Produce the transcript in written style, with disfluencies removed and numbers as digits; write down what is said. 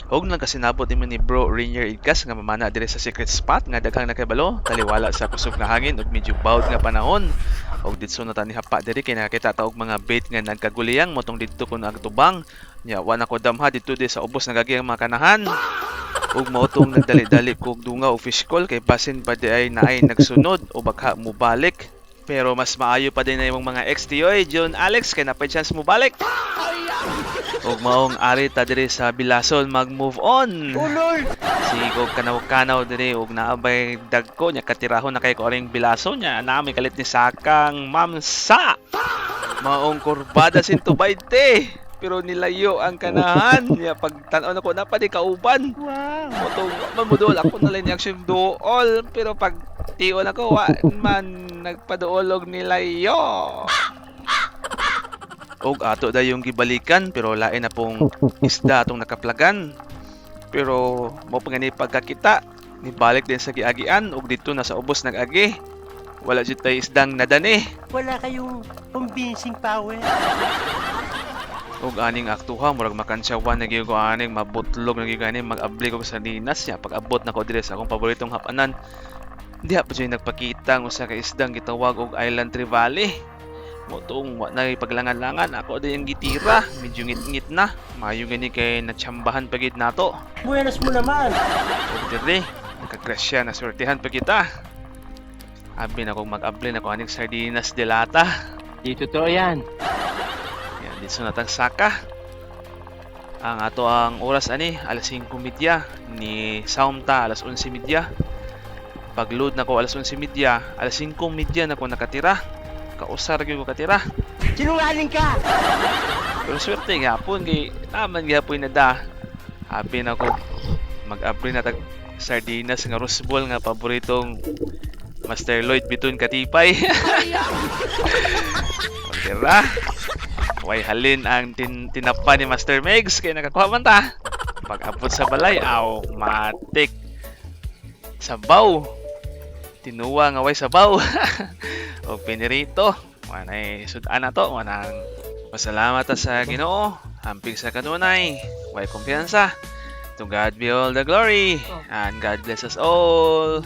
Og nagkasinabot nimo ni Bro Rainier Igkas nga mamana diri sa secret spot nga daghang nakahibalo taliwala sa kusog nga hangin ug medyo bawd nga panahon. Og ditso na tani hapa diri kay nakakita ta og mga bait nga nagkaguliyang motong didto kun ang tubang. Nya wa na ko damha didto di sa ubos nga gagi ang mga kanahan. Ug mautong nagdali-dali kog dunga og fish call kay basin pa di ay naay nagsunod o baka mubalik. Pero mas maayo pa din na yung mga ex-tiyoy, John Alex, kay napay chance mo balik. Ug maong ari ta diri sa Bilason mag-move on. Oh Lord! Sigog kanaw-kanaw diri ug naabay dagko nya katirahon na kay ko aring Bilason nya nami kalit ni Sakang Mamsa. Maong kurbada 120 pero nilayo ang kanahan nya pagtan-aw nako na pa di kauban. Wow! Motong mamudol ako na lang action dool pero pag tiyon ako wa man nagpaduolog nilayo. Og ato da yung gibalikan pero lain na pong isda atong nakaplagan. Pero mo pa gani pagkakita ni balik din sa giagian og dito na sa ubos nag-agi. Wala jud tay isdang nadani. Wala kayong convincing power. Og aning aktuha murag makansyawan na gyud ko aning mabutlog na gyud gani mag-abli ko sa dinas niya pag abot na ko dire sa akong paboritong hapanan. Diha pa jud nagpakita ang usa ka isdang gitawag og Island Trevally. Motong wa na paglangan-langan ako din yung gitira, medyo ngit-ngit na. Mayo gani kay natsambahan pagid nato. Buenas mo naman! Og dire, nakagrasya na sortihan pa kita. Abi na kong mag-abli na ko aning sardinas de lata. Di totoo yan. Yan, dito na tang saka. Ang ato ang oras ani, alas 5:30. Ni Saumta, alas 11:30. Pag-load na ko alas 11:30, alas 5:30 na ko nakatira. Kausar gyud ko katira. Sinungaling ka! Pero swerte gapon kay naman gapon na da. Happy na ko mag-abri na tag sardinas nga rosbol nga paboritong Master Lloyd biton katipay. Pagtira. Way halin ang tinapa ni Master Megs kay nakakuha man ta. Pag-abot sa balay, aw, matik. Sabaw. Tinuwa nga way sabaw. O pinirito. Manay sudan na to. Manang pasalamat sa Ginoo. Hamping sa kanunay. Way kumpiyansa. To God be all the glory. And God bless us all.